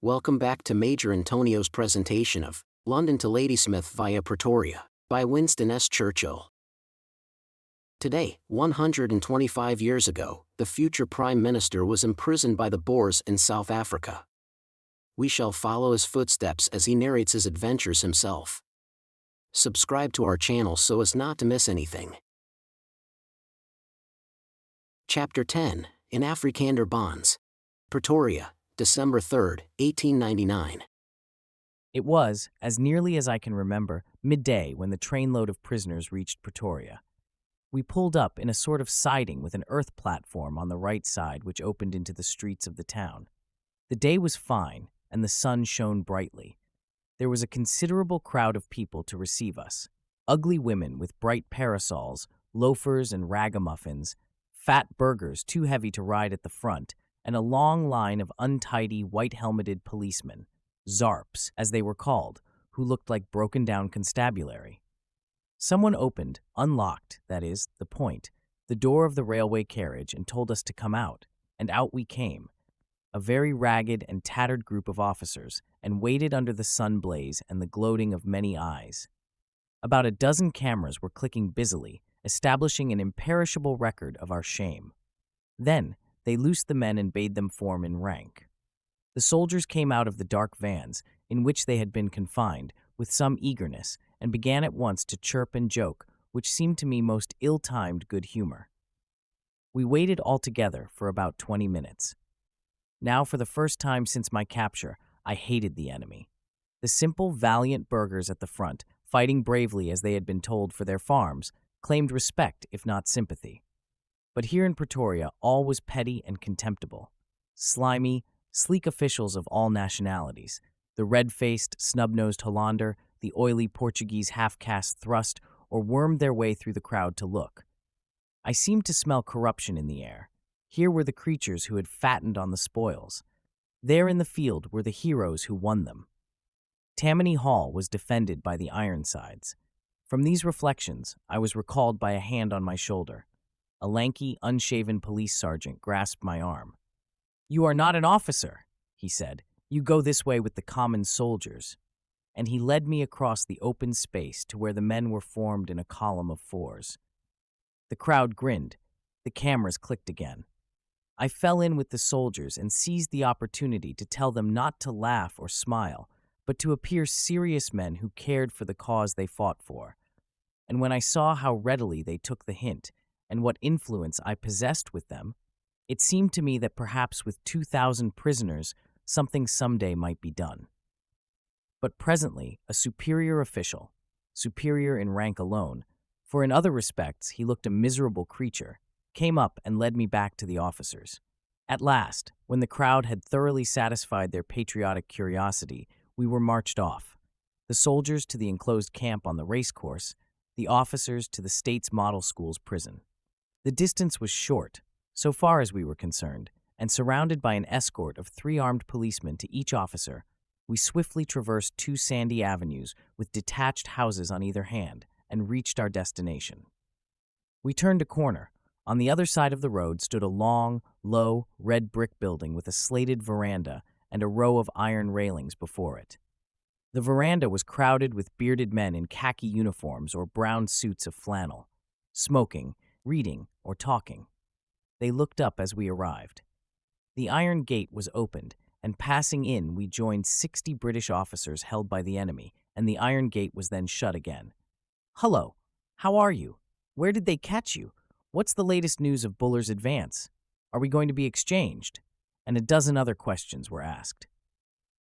Welcome back to Major Antonio's presentation of London to Ladysmith via Pretoria by Winston S. Churchill. Today, 125 years ago, the future Prime Minister was imprisoned by the Boers in South Africa. We shall follow his footsteps as he narrates his adventures himself. Subscribe to our channel so as not to miss anything. Chapter 10, in Afrikander Bonds. Pretoria, December 3, 1899. It was, as nearly as I can remember, midday when the trainload of prisoners reached Pretoria. We pulled up in a sort of siding with an earth platform on the right side which opened into the streets of the town. The day was fine, and the sun shone brightly. There was a considerable crowd of people to receive us. Ugly women with bright parasols, loafers and ragamuffins, fat burghers too heavy to ride at the front, and a long line of untidy, white-helmeted policemen, zarps, as they were called, who looked like broken-down constabulary. Someone unlocked, that is, the point, the door of the railway carriage and told us to come out, and out we came, a very ragged and tattered group of officers, and waited under the sun blaze and the gloating of many eyes. About a dozen cameras were clicking busily, establishing an imperishable record of our shame. Then they loosed the men and bade them form in rank. The soldiers came out of the dark vans, in which they had been confined, with some eagerness, and began at once to chirp and joke, which seemed to me most ill-timed good humor. We waited altogether for about 20 minutes. Now, for the first time since my capture, I hated the enemy. The simple, valiant burghers at the front, fighting bravely as they had been told for their farms, claimed respect if not sympathy. But here in Pretoria, all was petty and contemptible. Slimy, sleek officials of all nationalities, the red-faced, snub-nosed Hollander, the oily Portuguese half-caste thrust or wormed their way through the crowd to look. I seemed to smell corruption in the air. Here were the creatures who had fattened on the spoils. There in the field were the heroes who won them. Tammany Hall was defended by the Ironsides. From these reflections, I was recalled by a hand on my shoulder. A lanky, unshaven police sergeant grasped my arm. "You are not an officer," he said. "You go this way with the common soldiers." And he led me across the open space to where the men were formed in a column of fours. The crowd grinned. The cameras clicked again. I fell in with the soldiers and seized the opportunity to tell them not to laugh or smile, but to appear serious men who cared for the cause they fought for. And when I saw how readily they took the hint, and what influence I possessed with them, it seemed to me that perhaps with 2,000 prisoners, something someday might be done. But presently, a superior official, superior in rank alone, for in other respects he looked a miserable creature, came up and led me back to the officers. At last, when the crowd had thoroughly satisfied their patriotic curiosity, we were marched off. The soldiers to the enclosed camp on the racecourse, the officers to the State's Model School's prison. The distance was short, so far as we were concerned, and surrounded by an escort of 3 armed policemen to each officer, we swiftly traversed 2 sandy avenues with detached houses on either hand and reached our destination. We turned a corner. On the other side of the road stood a long, low, red brick building with a slated veranda and a row of iron railings before it. The veranda was crowded with bearded men in khaki uniforms or brown suits of flannel, smoking, reading, or talking. They looked up as we arrived. The iron gate was opened, and passing in we joined 60 British officers held by the enemy, and the iron gate was then shut again. "Hullo, how are you? Where did they catch you? What's the latest news of Buller's advance? Are we going to be exchanged?" And a dozen other questions were asked.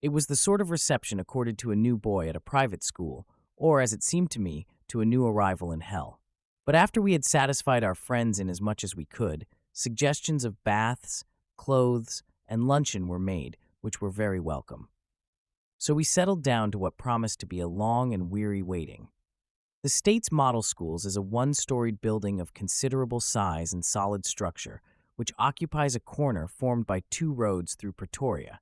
It was the sort of reception accorded to a new boy at a private school, or, as it seemed to me, to a new arrival in hell. But after we had satisfied our friends in as much as we could, suggestions of baths, clothes, and luncheon were made, which were very welcome. So we settled down to what promised to be a long and weary waiting. The State's Model Schools is a 1-storied building of considerable size and solid structure, which occupies a corner formed by 2 roads through Pretoria.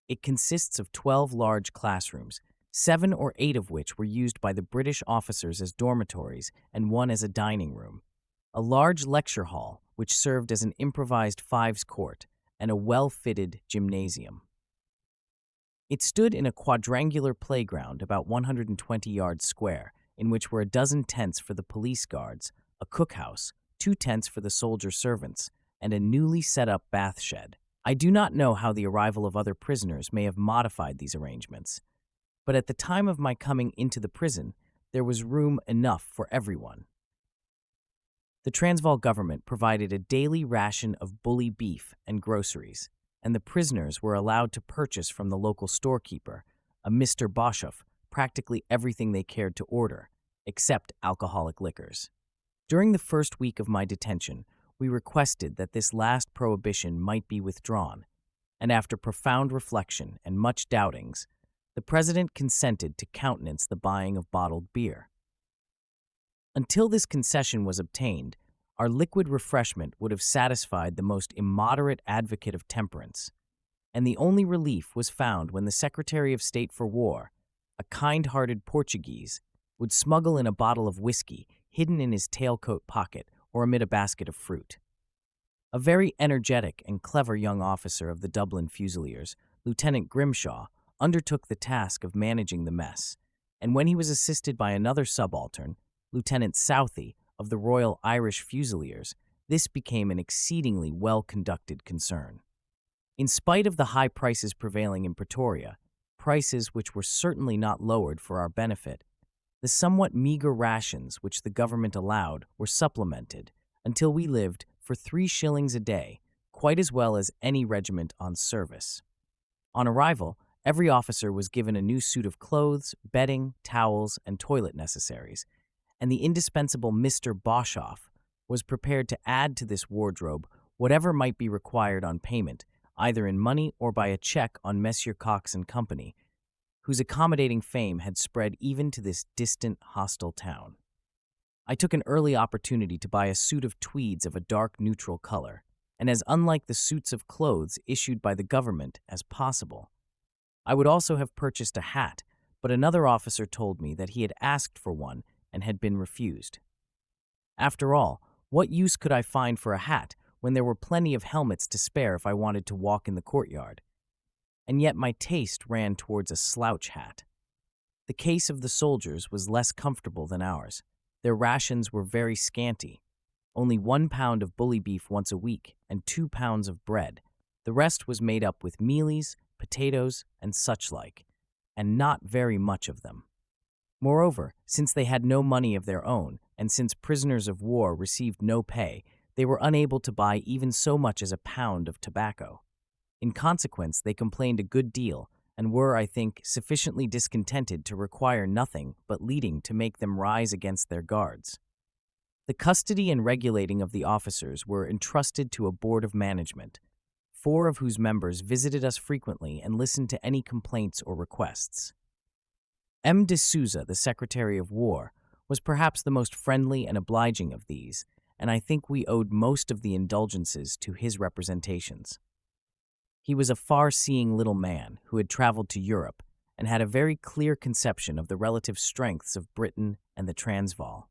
It consists of 12 large classrooms, 7 or 8 of which were used by the British officers as dormitories and 1 as a dining room, a large lecture hall, which served as an improvised fives court, and a well-fitted gymnasium. It stood in a quadrangular playground about 120 yards square, in which were a dozen tents for the police guards, a cookhouse, 2 tents for the soldier servants, and a newly set-up bath shed. I do not know how the arrival of other prisoners may have modified these arrangements, but at the time of my coming into the prison, there was room enough for everyone. The Transvaal government provided a daily ration of bully beef and groceries, and the prisoners were allowed to purchase from the local storekeeper, a Mr. Boshoff, practically everything they cared to order, except alcoholic liquors. During the first week of my detention, we requested that this last prohibition might be withdrawn, and after profound reflection and much doubtings, the president consented to countenance the buying of bottled beer. Until this concession was obtained, our liquid refreshment would have satisfied the most immoderate advocate of temperance, and the only relief was found when the Secretary of State for War, a kind-hearted Portuguese, would smuggle in a bottle of whiskey hidden in his tailcoat pocket or amid a basket of fruit. A very energetic and clever young officer of the Dublin Fusiliers, Lieutenant Grimshaw, undertook the task of managing the mess, and when he was assisted by another subaltern, Lieutenant Southey, of the Royal Irish Fusiliers, this became an exceedingly well-conducted concern. In spite of the high prices prevailing in Pretoria, prices which were certainly not lowered for our benefit, the somewhat meager rations which the government allowed were supplemented until we lived for 3 shillings a day, quite as well as any regiment on service. On arrival, every officer was given a new suit of clothes, bedding, towels, and toilet necessaries, and the indispensable Mr. Boshoff was prepared to add to this wardrobe whatever might be required on payment, either in money or by a check on Messrs. Cox and Company, whose accommodating fame had spread even to this distant, hostile town. I took an early opportunity to buy a suit of tweeds of a dark neutral color, and as unlike the suits of clothes issued by the government as possible. I would also have purchased a hat, but another officer told me that he had asked for one and had been refused. After all, what use could I find for a hat when there were plenty of helmets to spare if I wanted to walk in the courtyard? And yet my taste ran towards a slouch hat. The case of the soldiers was less comfortable than ours. Their rations were very scanty, only 1 pound of bully beef once a week and 2 pounds of bread. The rest was made up with mealies, potatoes, and such like, and not very much of them. Moreover, since they had no money of their own, and since prisoners of war received no pay, they were unable to buy even so much as a pound of tobacco. In consequence, they complained a good deal, and were, I think, sufficiently discontented to require nothing but leading to make them rise against their guards. The custody and regulating of the officers were entrusted to a board of management, 4 of whose members visited us frequently and listened to any complaints or requests. M. de Souza, the Secretary of War, was perhaps the most friendly and obliging of these, and I think we owed most of the indulgences to his representations. He was a far-seeing little man who had traveled to Europe and had a very clear conception of the relative strengths of Britain and the Transvaal.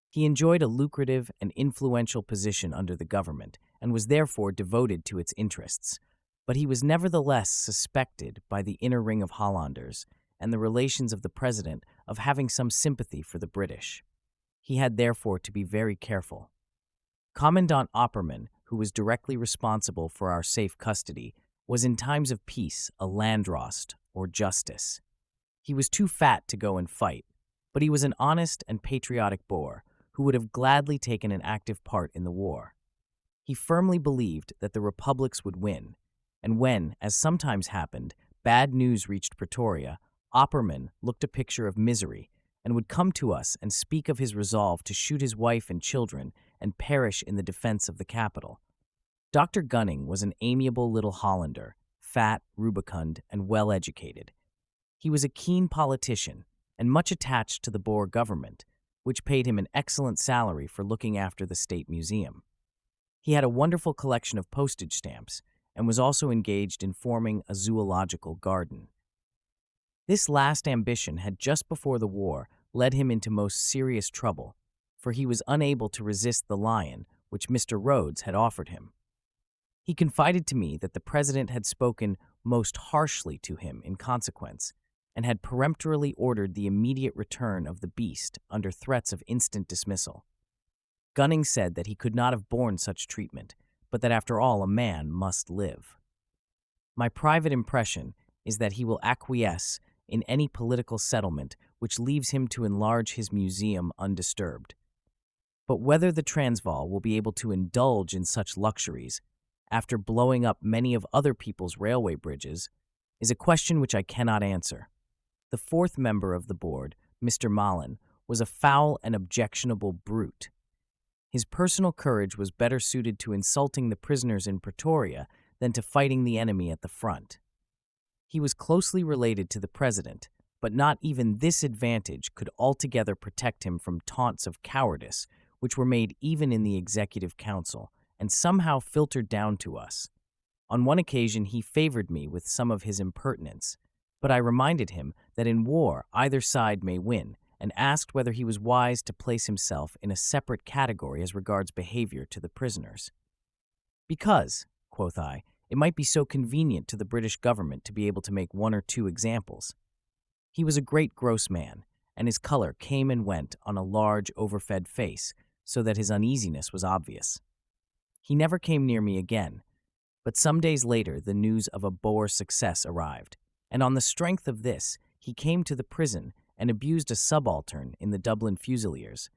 He enjoyed a lucrative and influential position under the government and was therefore devoted to its interests, but he was nevertheless suspected by the inner ring of Hollanders and the relations of the president of having some sympathy for the British. He had therefore to be very careful. Commandant Opperman, who was directly responsible for our safe custody, was in times of peace a Landrost, or justice. He was too fat to go and fight, but he was an honest and patriotic Boer who would have gladly taken an active part in the war. He firmly believed that the republics would win, and when, as sometimes happened, bad news reached Pretoria, Opperman looked a picture of misery and would come to us and speak of his resolve to shoot his wife and children and perish in the defense of the capital. Dr. Gunning was an amiable little Hollander, fat, rubicund, and well-educated. He was a keen politician and much attached to the Boer government, which paid him an excellent salary for looking after the State Museum. He had a wonderful collection of postage stamps and was also engaged in forming a zoological garden. This last ambition had just before the war led him into most serious trouble, for he was unable to resist the lion which Mr. Rhodes had offered him. He confided to me that the president had spoken most harshly to him in consequence, and had peremptorily ordered the immediate return of the beast under threats of instant dismissal. Gunning said that he could not have borne such treatment, but that after all a man must live. My private impression is that he will acquiesce in any political settlement which leaves him to enlarge his museum undisturbed. But whether the Transvaal will be able to indulge in such luxuries, after blowing up many of other people's railway bridges, is a question which I cannot answer. The fourth member of the board, Mr. Malen, was a foul and objectionable brute. His personal courage was better suited to insulting the prisoners in Pretoria than to fighting the enemy at the front. He was closely related to the president, but not even this advantage could altogether protect him from taunts of cowardice, which were made even in the Executive Council, and somehow filtered down to us. On one occasion he favored me with some of his impertinence, but I reminded him that in war either side may win, and asked whether he was wise to place himself in a separate category as regards behavior to the prisoners. Because, quoth I, it might be so convenient to the British government to be able to make one or two examples. He was a great gross man, and his color came and went on a large, overfed face, so that his uneasiness was obvious. He never came near me again, but some days later the news of a Boer success arrived, and on the strength of this he came to the prison and abused a subaltern in the Dublin Fusiliers,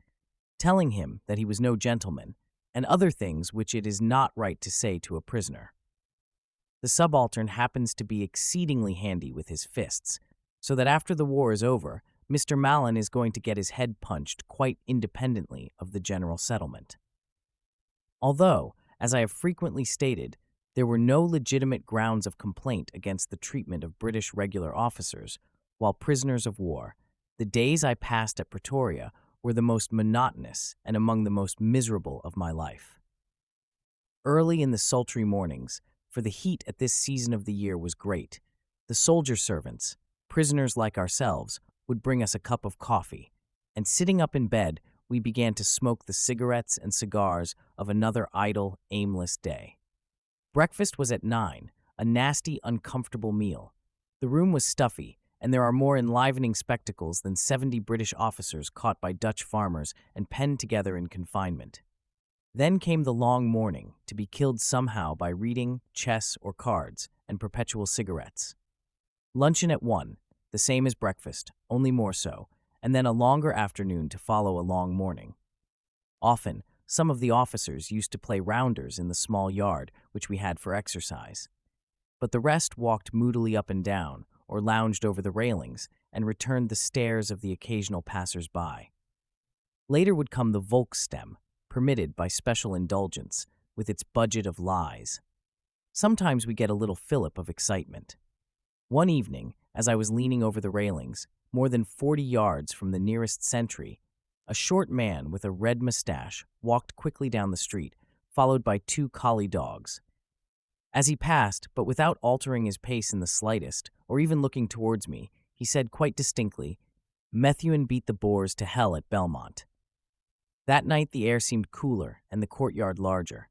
telling him that he was no gentleman, and other things which it is not right to say to a prisoner. The subaltern happens to be exceedingly handy with his fists, so that after the war is over, Mr. Malen is going to get his head punched quite independently of the general settlement. Although, as I have frequently stated, there were no legitimate grounds of complaint against the treatment of British regular officers while prisoners of war, the days I passed at Pretoria were the most monotonous and among the most miserable of my life. Early in the sultry mornings, for the heat at this season of the year was great, the soldier servants, prisoners like ourselves, would bring us a cup of coffee, and sitting up in bed, we began to smoke the cigarettes and cigars of another idle, aimless day. Breakfast was at 9, a nasty, uncomfortable meal. The room was stuffy, and there are more enlivening spectacles than 70 British officers caught by Dutch farmers and penned together in confinement. Then came the long morning, to be killed somehow by reading, chess, or cards, and perpetual cigarettes. Luncheon at 1, the same as breakfast, only more so, and then a longer afternoon to follow a long morning. Often, some of the officers used to play rounders in the small yard which we had for exercise. But the rest walked moodily up and down, or lounged over the railings, and returned the stares of the occasional passers-by. Later would come the Volksstem, permitted by special indulgence, with its budget of lies. Sometimes we get a little fillip of excitement. One evening, as I was leaning over the railings, more than 40 yards from the nearest sentry, a short man with a red mustache walked quickly down the street, followed by 2 collie dogs. As he passed, but without altering his pace in the slightest, or even looking towards me, he said quite distinctly, "Methuen beat the Boers to hell at Belmont." That night the air seemed cooler and the courtyard larger.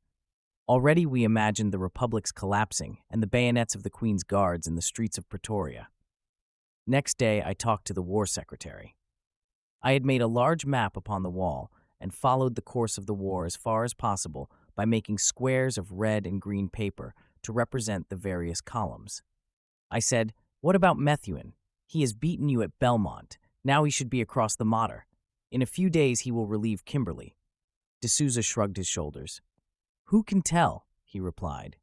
Already we imagined the Republic's collapsing and the bayonets of the Queen's Guards in the streets of Pretoria. Next day I talked to the War Secretary. I had made a large map upon the wall and followed the course of the war as far as possible by making squares of red and green paper to represent the various columns. I said, "What about Methuen? He has beaten you at Belmont. Now he should be across the Modder. In a few days he will relieve Kimberley." De Souza shrugged his shoulders. "Who can tell?" he replied.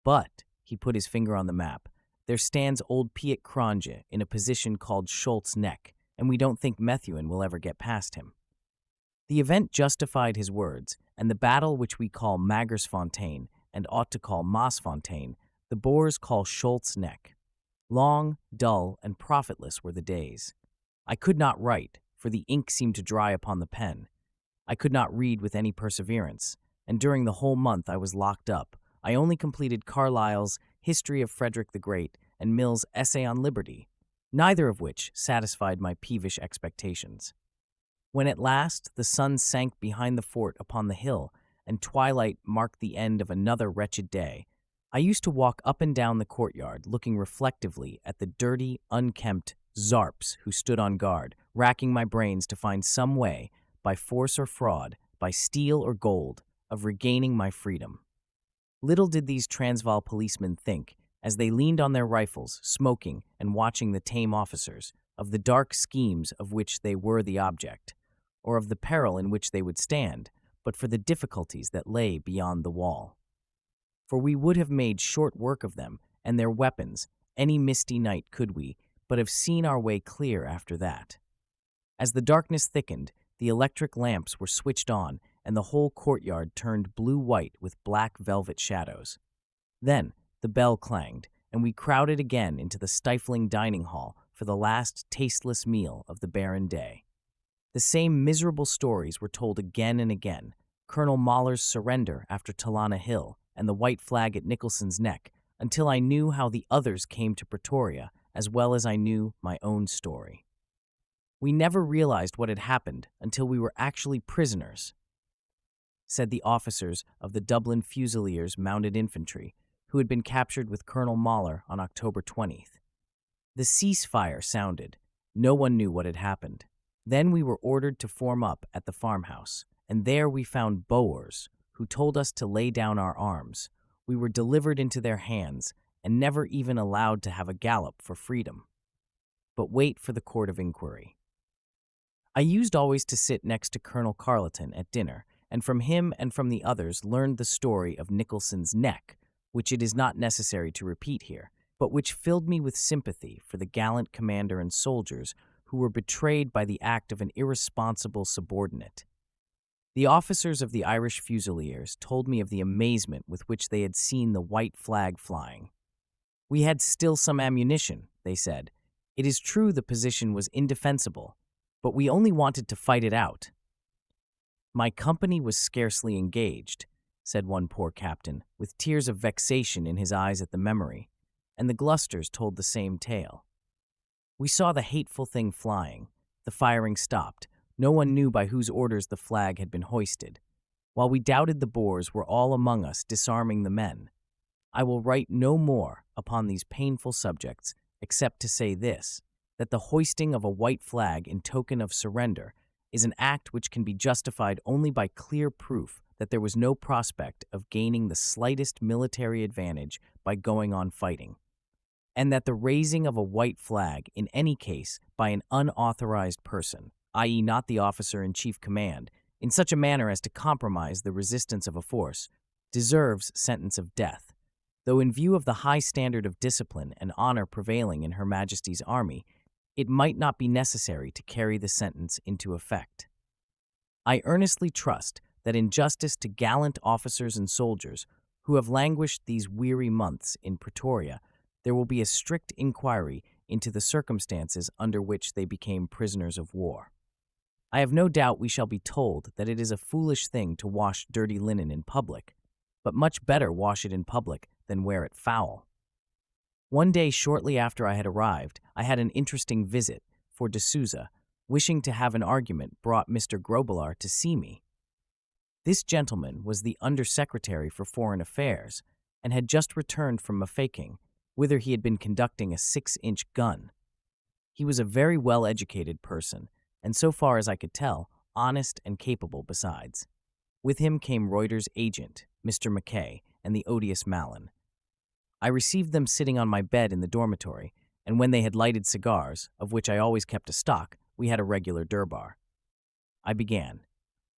"But," he put his finger on the map, "there stands old Piet Cronje in a position called Schultz Neck, and we don't think Methuen will ever get past him." The event justified his words, and the battle which we call Magersfontein and ought to call Maasfontein, the Boers call Schultz Neck. Long, dull, and profitless were the days. I could not write, for the ink seemed to dry upon the pen. I could not read with any perseverance, and during the whole month I was locked up. I only completed Carlyle's History of Frederick the Great and Mill's Essay on Liberty, neither of which satisfied my peevish expectations. When at last the sun sank behind the fort upon the hill, and twilight marked the end of another wretched day, I used to walk up and down the courtyard looking reflectively at the dirty, unkempt zarps who stood on guard, racking my brains to find some way, by force or fraud, by steel or gold, of regaining my freedom. Little did these Transvaal policemen think, as they leaned on their rifles, smoking and watching the tame officers, of the dark schemes of which they were the object, or of the peril in which they would stand, but for the difficulties that lay beyond the wall. For we would have made short work of them and their weapons any misty night could we but have seen our way clear after that. As the darkness thickened, the electric lamps were switched on and the whole courtyard turned blue-white with black velvet shadows. Then the bell clanged, and we crowded again into the stifling dining hall for the last tasteless meal of the barren day. The same miserable stories were told again and again: Colonel Mahler's surrender after Talana Hill and the white flag at Nicholson's Neck, until I knew how the others came to Pretoria, as well as I knew my own story. We never realized what had happened until we were actually prisoners, said the officers of the Dublin Fusiliers Mounted Infantry, who had been captured with Colonel Mahler on October 20th. The ceasefire sounded. No one knew what had happened. Then we were ordered to form up at the farmhouse, and there we found Boers, who told us to lay down our arms. We were delivered into their hands and never even allowed to have a gallop for freedom, but wait for the court of inquiry. I used always to sit next to Colonel Carleton at dinner, and from him and from the others learned the story of Nicholson's Neck, which it is not necessary to repeat here, but which filled me with sympathy for the gallant commander and soldiers who were betrayed by the act of an irresponsible subordinate. The officers of the Irish Fusiliers told me of the amazement with which they had seen the white flag flying. We had still some ammunition, they said. It is true the position was indefensible, but we only wanted to fight it out. My company was scarcely engaged, said one poor captain, with tears of vexation in his eyes at the memory, and the Glusters told the same tale. We saw the hateful thing flying. The firing stopped. No one knew by whose orders the flag had been hoisted. While we doubted the Boers were all among us disarming the men. I will write no more upon these painful subjects, except to say this, that the hoisting of a white flag in token of surrender is an act which can be justified only by clear proof that there was no prospect of gaining the slightest military advantage by going on fighting, and that the raising of a white flag in any case by an unauthorized person, i.e. not the officer in chief command, in such a manner as to compromise the resistance of a force, deserves sentence of death, though in view of the high standard of discipline and honor prevailing in Her Majesty's army, it might not be necessary to carry the sentence into effect. I earnestly trust that in justice to gallant officers and soldiers who have languished these weary months in Pretoria, there will be a strict inquiry into the circumstances under which they became prisoners of war. I have no doubt we shall be told that it is a foolish thing to wash dirty linen in public, but much better wash it in public than wear it foul. One day shortly after I had arrived, I had an interesting visit, for de Souza, wishing to have an argument, brought Mr. Grobelaar to see me. This gentleman was the Under-Secretary for Foreign Affairs, and had just returned from Mafeking, whither he had been conducting a 6-inch gun. He was a very well-educated person, and so far as I could tell, honest and capable besides. With him came Reuter's agent, Mr. Mackay, and the odious Mallon. I received them sitting on my bed in the dormitory, and when they had lighted cigars, of which I always kept a stock, we had a regular durbar. I began.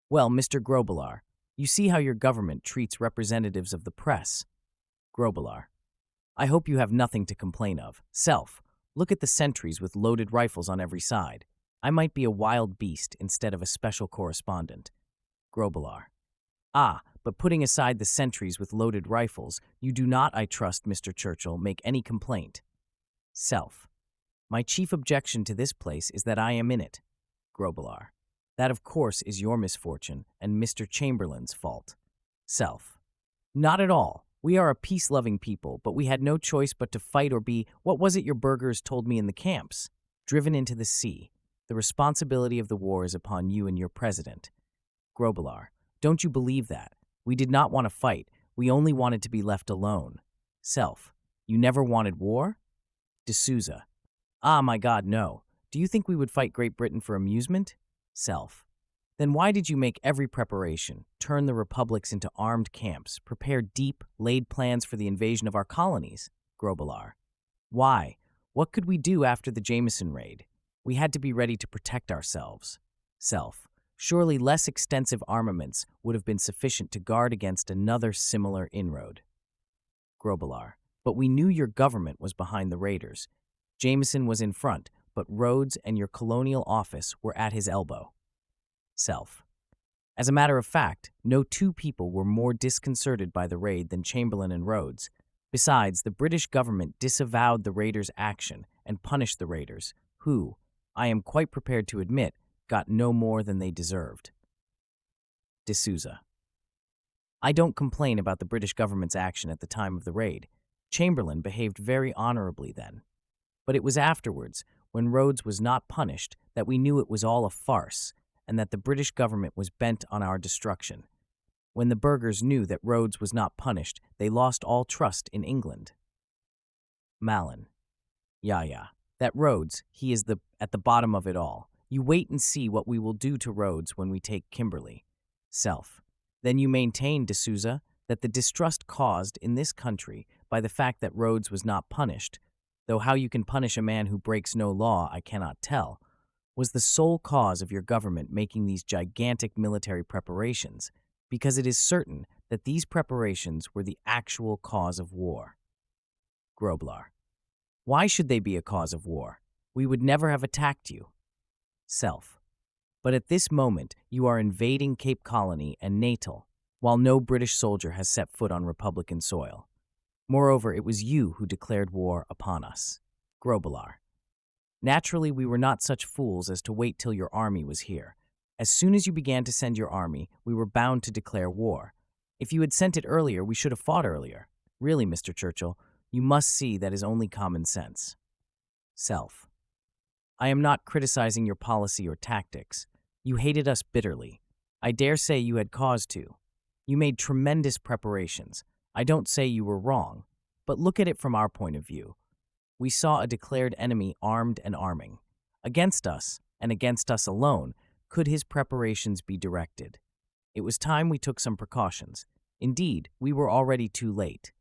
Well, Mr. Grobelaar, you see how your government treats representatives of the press. Grobelaar. I hope you have nothing to complain of. Self, look at the sentries with loaded rifles on every side. I might be a wild beast instead of a special correspondent. Grobelaar. Ah, but putting aside the sentries with loaded rifles, you do not, I trust, Mr. Churchill, make any complaint. Self. My chief objection to this place is that I am in it. Grobelaar. That, of course, is your misfortune and Mr. Chamberlain's fault. Self. Not at all. We are a peace-loving people, but we had no choice but to fight or be, what was it your burghers told me in the camps? Driven into the sea. The responsibility of the war is upon you and your president. Grobelaar. Don't you believe that? We did not want to fight. We only wanted to be left alone. Self. You never wanted war? D'Souza. Ah, my God, no. Do you think we would fight Great Britain for amusement? Self. Then why did you make every preparation, turn the republics into armed camps, prepare deep, laid plans for the invasion of our colonies? Grobbelaar. Why? What could we do after the Jameson raid? We had to be ready to protect ourselves. Self. Surely less extensive armaments would have been sufficient to guard against another similar inroad. Grobbelaar. But we knew your government was behind the raiders. Jameson was in front, but Rhodes and your colonial office were at his elbow. Self. As a matter of fact, no two people were more disconcerted by the raid than Chamberlain and Rhodes. Besides, the British government disavowed the raiders' action and punished the raiders, who, I am quite prepared to admit, got no more than they deserved. D'Souza. I don't complain about the British government's action at the time of the raid. Chamberlain behaved very honorably then. But it was afterwards, when Rhodes was not punished, that we knew it was all a farce, and that the British government was bent on our destruction. When the burghers knew that Rhodes was not punished, they lost all trust in England. Mallon. Yeah. That Rhodes, he is at the bottom of it all. You wait and see what we will do to Rhodes when we take Kimberley. Self. Then you maintain, D'Souza, that the distrust caused in this country by the fact that Rhodes was not punished, though how you can punish a man who breaks no law I cannot tell, was the sole cause of your government making these gigantic military preparations, because it is certain that these preparations were the actual cause of war. Grobbelaar. Why should they be a cause of war? We would never have attacked you. Self. But at this moment you are invading Cape Colony and Natal, while no British soldier has set foot on Republican soil. Moreover, it was you who declared war upon us. Grobbelaar. Naturally, we were not such fools as to wait till your army was here. As soon as you began to send your army, we were bound to declare war. If you had sent it earlier, we should have fought earlier. Really, Mr. Churchill, you must see that is only common sense. Self. I am not criticizing your policy or tactics. You hated us bitterly. I dare say you had cause to. You made tremendous preparations. I don't say you were wrong, but look at it from our point of view. We saw a declared enemy armed and arming. Against us, and against us alone, could his preparations be directed. It was time we took some precautions. Indeed, we were already too late.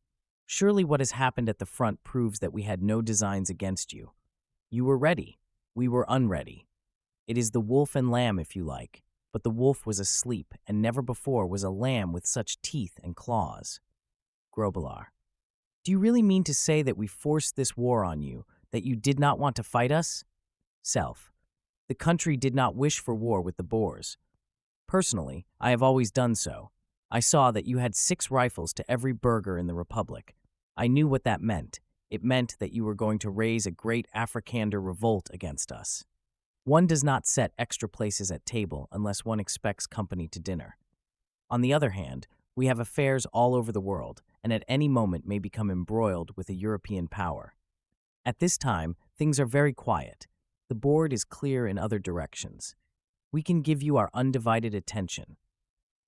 Surely what has happened at the front proves that we had no designs against you. You were ready. We were unready. It is the wolf and lamb, if you like, but the wolf was asleep, and never before was a lamb with such teeth and claws. Grobbelaar. Do you really mean to say that we forced this war on you, that you did not want to fight us? Self. The country did not wish for war with the Boers. Personally, I have always done so. I saw that you had 6 rifles to every burgher in the Republic. I knew what that meant. It meant that you were going to raise a great Afrikander revolt against us. One does not set extra places at table unless one expects company to dinner. On the other hand, we have affairs all over the world, and at any moment may become embroiled with a European power. At this time, things are very quiet. The board is clear in other directions. We can give you our undivided attention.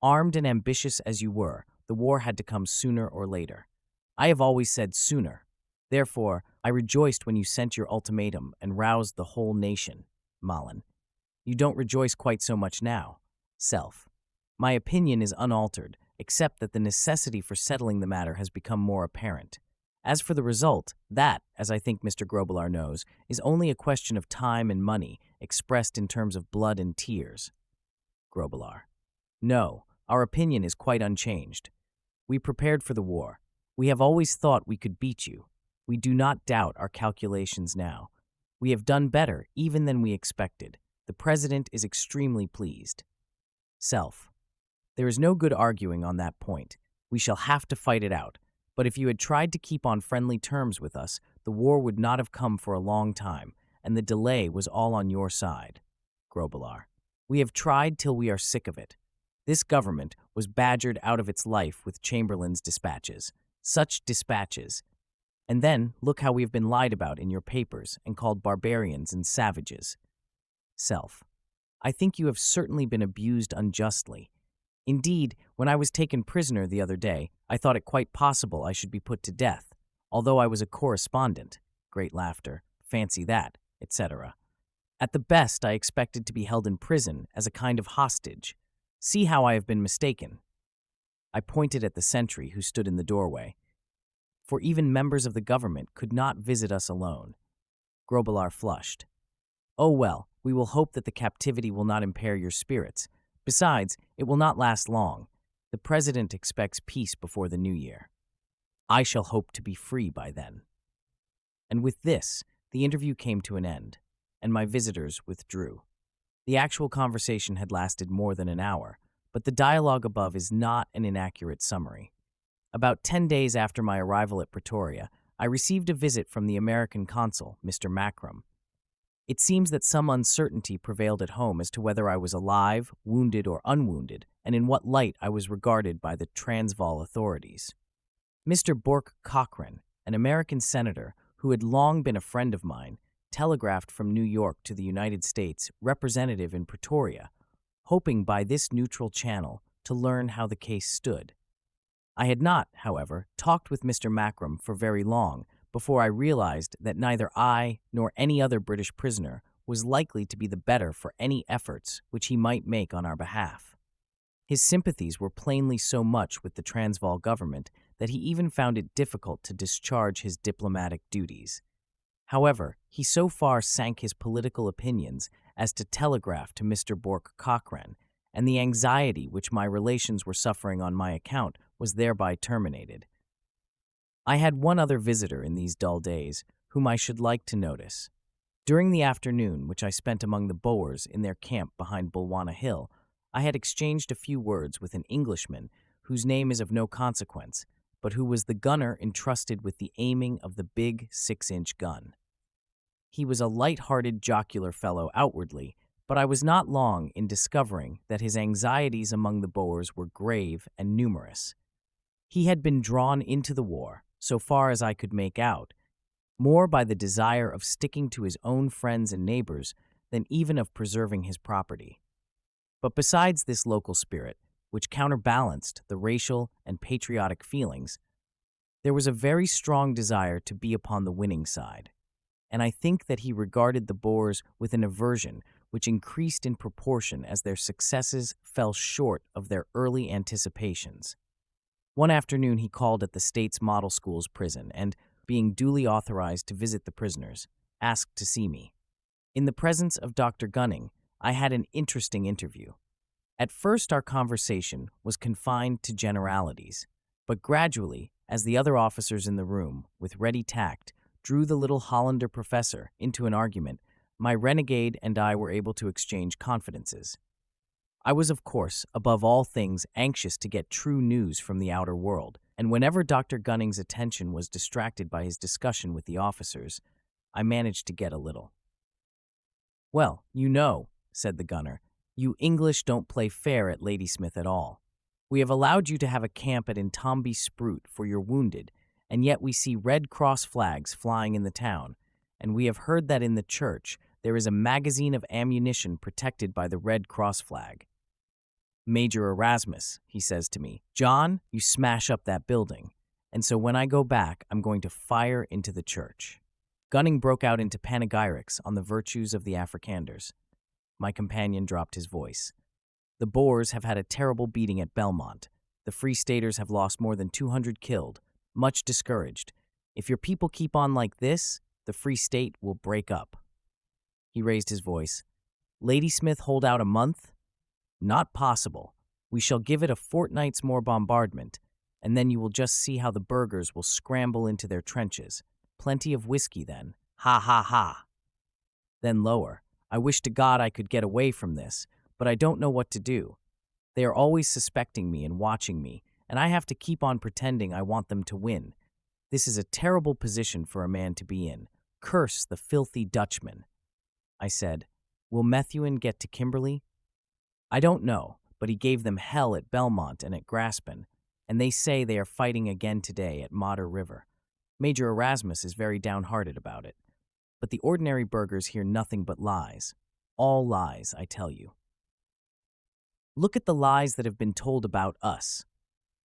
Armed and ambitious as you were, the war had to come sooner or later. I have always said sooner. Therefore, I rejoiced when you sent your ultimatum and roused the whole nation. Mallon. You don't rejoice quite so much now. Self. My opinion is unaltered, except that the necessity for settling the matter has become more apparent. As for the result, that, as I think Mr. Grobbelaar knows, is only a question of time and money, expressed in terms of blood and tears. Grobbelaar. No, our opinion is quite unchanged. We prepared for the war. We have always thought we could beat you. We do not doubt our calculations now. We have done better even than we expected. The President is extremely pleased. Self. There is no good arguing on that point. We shall have to fight it out. But if you had tried to keep on friendly terms with us, the war would not have come for a long time, and the delay was all on your side. Grobbelaar. We have tried till we are sick of it. This government was badgered out of its life with Chamberlain's dispatches. Such dispatches. And then, look how we have been lied about in your papers and called barbarians and savages. Self. I think you have certainly been abused unjustly. Indeed, when I was taken prisoner the other day, I thought it quite possible I should be put to death. although I was a correspondent. Great laughter. Fancy that, etc. At the best, I expected to be held in prison as a kind of hostage. See how I have been mistaken. I pointed at the sentry who stood in the doorway. For even members of the government could not visit us alone. Grobbelaar flushed. Oh well, we will hope that the captivity will not impair your spirits. Besides, it will not last long. The president expects peace before the new year. I shall hope to be free by then. And with this, the interview came to an end, and my visitors withdrew. The actual conversation had lasted more than an hour, but the dialogue above is not an inaccurate summary. About 10 days after my arrival at Pretoria, I received a visit from the American consul, Mr. Macrum. It seems that some uncertainty prevailed at home as to whether I was alive, wounded, or unwounded, and in what light I was regarded by the Transvaal authorities. Mr. Bork Cochrane, an American senator who had long been a friend of mine, telegraphed from New York to the United States representative in Pretoria, hoping by this neutral channel to learn how the case stood. I had not, however, talked with Mr. Macrum for very long before I realized that neither I nor any other British prisoner was likely to be the better for any efforts which he might make on our behalf. His sympathies were plainly so much with the Transvaal government that he even found it difficult to discharge his diplomatic duties. However, he so far sank his political opinions as to telegraph to Mr. Bork Cochrane, and the anxiety which my relations were suffering on my account was thereby terminated. I had one other visitor in these dull days, whom I should like to notice. During the afternoon, which I spent among the Boers in their camp behind Bulwana Hill, I had exchanged a few words with an Englishman whose name is of no consequence, but who was the gunner entrusted with the aiming of the big 6-inch gun. He was a light-hearted, jocular fellow outwardly, but I was not long in discovering that his anxieties among the Boers were grave and numerous. He had been drawn into the war, so far as I could make out, more by the desire of sticking to his own friends and neighbors than even of preserving his property. But besides this local spirit, which counterbalanced the racial and patriotic feelings, there was a very strong desire to be upon the winning side, and I think that he regarded the Boers with an aversion which increased in proportion as their successes fell short of their early anticipations. One afternoon he called at the State's Model School's prison and, being duly authorized to visit the prisoners, asked to see me. In the presence of Dr. Gunning, I had an interesting interview. At first our conversation was confined to generalities, but gradually, as the other officers in the room, with ready tact, drew the little Hollander professor into an argument, my renegade and I were able to exchange confidences. I was, of course, above all things anxious to get true news from the outer world, and whenever Dr. Gunning's attention was distracted by his discussion with the officers, I managed to get a little. "Well, you know," said the gunner, "you English don't play fair at Ladysmith at all. We have allowed you to have a camp at Intombi Spruit for your wounded, and yet we see Red Cross flags flying in the town, and we have heard that in the church there is a magazine of ammunition protected by the Red Cross flag. Major R.M.S, he says to me, 'John, you smash up that building, and so when I go back, I'm going to fire into the church.'" Gunning broke out into panegyrics on the virtues of the Afrikanders. My companion dropped his voice. "The Boers have had a terrible beating at Belmont. The Free Staters have lost more than 200 killed, much discouraged. If your people keep on like this, the Free State will break up." He raised his voice. "Ladysmith hold out a month? Not possible. We shall give it a fortnight's more bombardment, and then you will just see how the burghers will scramble into their trenches. Plenty of whiskey then. Ha ha ha." Then lower, "I wish to God I could get away from this, but I don't know what to do. They are always suspecting me and watching me, and I have to keep on pretending I want them to win. This is a terrible position for a man to be in. Curse the filthy Dutchman." I said, "Will Methuen get to Kimberley?" "I don't know, but he gave them hell at Belmont and at Graspan, and they say they are fighting again today at Modder River. Major Erasmus is very downhearted about it. But the ordinary burghers hear nothing but lies. All lies, I tell you. Look at the lies that have been told about us.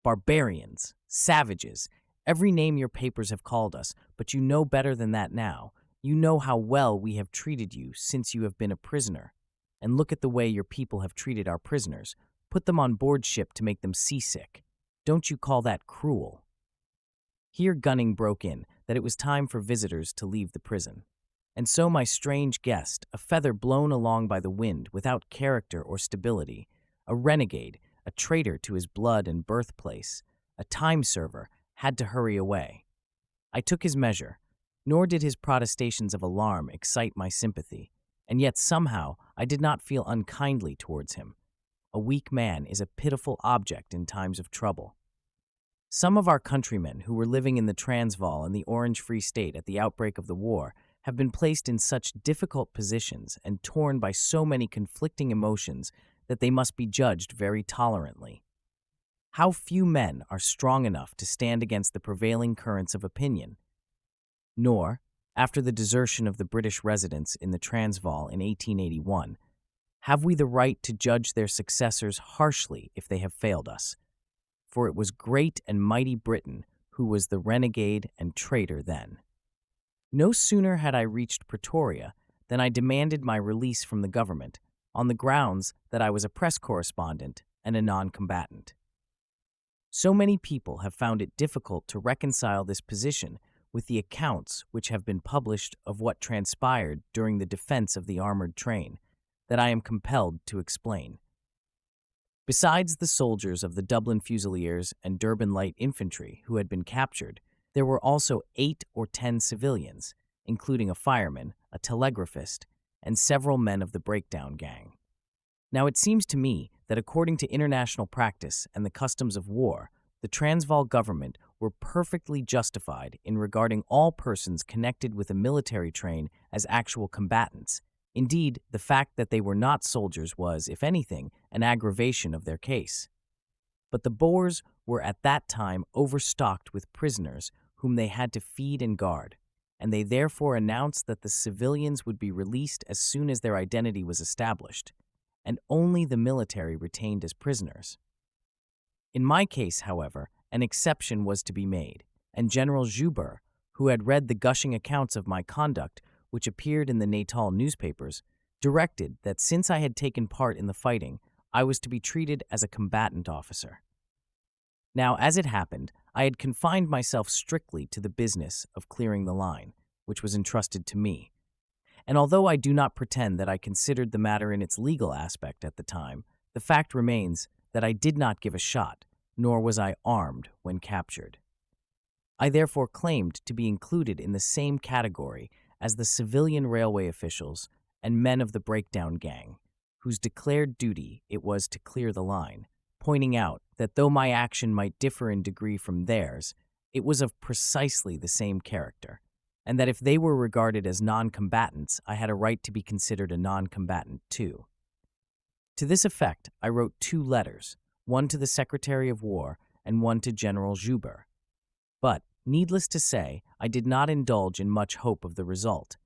Barbarians, savages, Every name your papers have called us, but you know better than that now. You know how well we have treated you since you have been a prisoner. And look at the way your people have treated our prisoners. Put them on board ship to make them seasick. Don't you call that cruel?" Here Gunning broke in that it was time for visitors to leave the prison. And so my strange guest, a feather blown along by the wind without character or stability, a renegade, a traitor to his blood and birthplace, a time server, had to hurry away. I took his measure, nor did his protestations of alarm excite my sympathy, and yet somehow I did not feel unkindly towards him. A weak man is a pitiful object in times of trouble. Some of our countrymen who were living in the Transvaal and the Orange Free State at the outbreak of the war have been placed in such difficult positions and torn by so many conflicting emotions that they must be judged very tolerantly. How few men are strong enough to stand against the prevailing currents of opinion. Nor, after the desertion of the British residents in the Transvaal in 1881, have we the right to judge their successors harshly if they have failed us. For it was great and mighty Britain who was the renegade and traitor then. No sooner had I reached Pretoria than I demanded my release from the government on the grounds that I was a press correspondent and a non-combatant. So many people have found it difficult to reconcile this position with the accounts which have been published of what transpired during the defense of the armored train that I am compelled to explain. Besides the soldiers of the Dublin Fusiliers and Durban Light Infantry who had been captured, there were also 8 or 10 civilians, including a fireman, a telegraphist, and several men of the breakdown gang. Now it seems to me that according to international practice and the customs of war, the Transvaal government were perfectly justified in regarding all persons connected with a military train as actual combatants. Indeed, the fact that they were not soldiers was, if anything, an aggravation of their case. But the Boers were at that time overstocked with prisoners whom they had to feed and guard, and they therefore announced that the civilians would be released as soon as their identity was established, and only the military retained as prisoners. In my case, however, an exception was to be made, and General Joubert, who had read the gushing accounts of my conduct which appeared in the Natal newspapers, directed that since I had taken part in the fighting, I was to be treated as a combatant officer. Now, as it happened, I had confined myself strictly to the business of clearing the line, which was entrusted to me. And although I do not pretend that I considered the matter in its legal aspect at the time, the fact remains that I did not give a shot, nor was I armed when captured. I therefore claimed to be included in the same category as the civilian railway officials and men of the breakdown gang, whose declared duty it was to clear the line, pointing out that though my action might differ in degree from theirs, it was of precisely the same character, and that if they were regarded as non-combatants, I had a right to be considered a non-combatant too. To this effect, I wrote 2 letters, one to the Secretary of War and one to General Joubert. But, needless to say, I did not indulge in much hope of the result,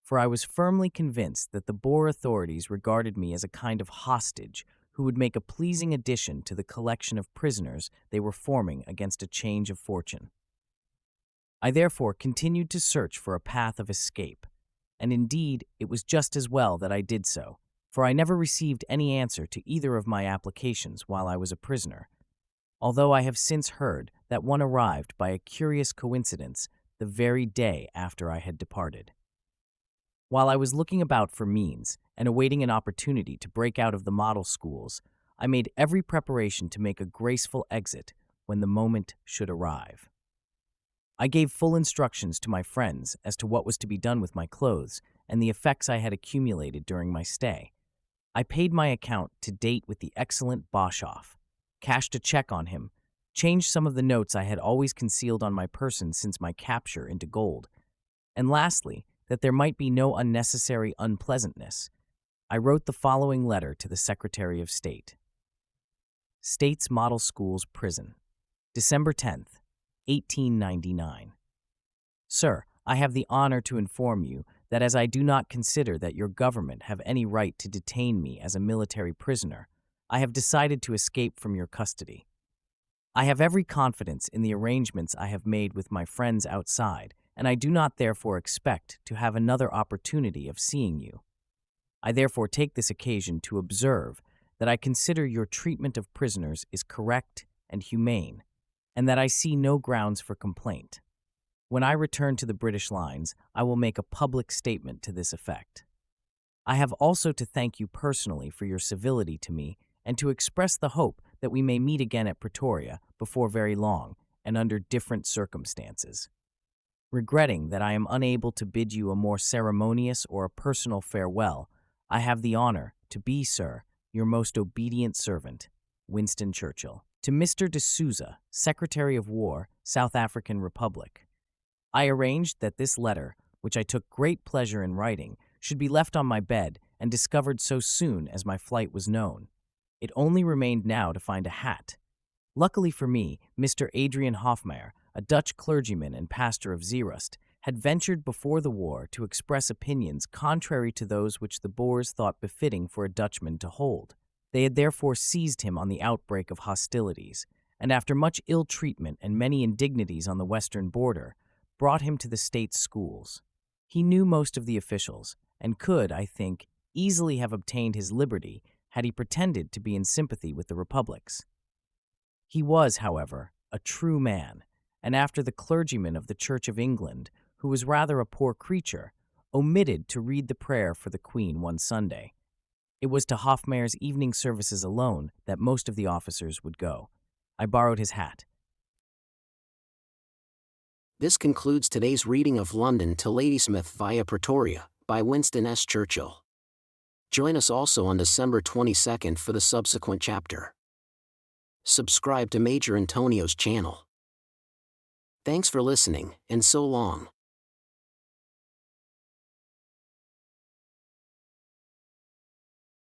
for I was firmly convinced that the Boer authorities regarded me as a kind of hostage who would make a pleasing addition to the collection of prisoners they were forming against a change of fortune. I therefore continued to search for a path of escape, and indeed it was just as well that I did so, for I never received any answer to either of my applications while I was a prisoner, although I have since heard that one arrived by a curious coincidence the very day after I had departed. While I was looking about for means and awaiting an opportunity to break out of the model schools, I made every preparation to make a graceful exit when the moment should arrive. I gave full instructions to my friends as to what was to be done with my clothes and the effects I had accumulated during my stay. I paid my account to date with the excellent Boshoff, cashed a check on him, changed some of the notes I had always concealed on my person since my capture into gold, and lastly, that there might be no unnecessary unpleasantness, I wrote the following letter to the Secretary of State. States Model Schools Prison, December 10th, 1899. Sir, I have the honor to inform you that as I do not consider that your government have any right to detain me as a military prisoner, I have decided to escape from your custody. I have every confidence in the arrangements I have made with my friends outside, and I do not therefore expect to have another opportunity of seeing you. I therefore take this occasion to observe that I consider your treatment of prisoners is correct and humane, and that I see no grounds for complaint. When I return to the British lines, I will make a public statement to this effect. I have also to thank you personally for your civility to me and to express the hope that we may meet again at Pretoria before very long and under different circumstances. Regretting that I am unable to bid you a more ceremonious or a personal farewell, I have the honor to be, sir, your most obedient servant, Winston Churchill. To Mr. de Souza, Secretary of War, South African Republic. I arranged that this letter, which I took great pleasure in writing, should be left on my bed and discovered so soon as my flight was known. It only remained now to find a hat. Luckily for me, Mr. Adrian Hofmeyer, a Dutch clergyman and pastor of Zeerust, had ventured before the war to express opinions contrary to those which the Boers thought befitting for a Dutchman to hold. They had therefore seized him on the outbreak of hostilities, and after much ill treatment and many indignities on the western border, brought him to the state schools. He knew most of the officials, and could, I think, easily have obtained his liberty had he pretended to be in sympathy with the republics. He was, however, a true man, and after the clergyman of the Church of England, who was rather a poor creature, omitted to read the prayer for the Queen one Sunday. It was to Hofmeyer's evening services alone that most of the officers would go. I borrowed his hat. This concludes today's reading of London to Ladysmith via Pretoria by Winston S. Churchill. Join us also on December 22nd for the subsequent chapter. Subscribe to Major Antonio's channel. Thanks for listening, and so long.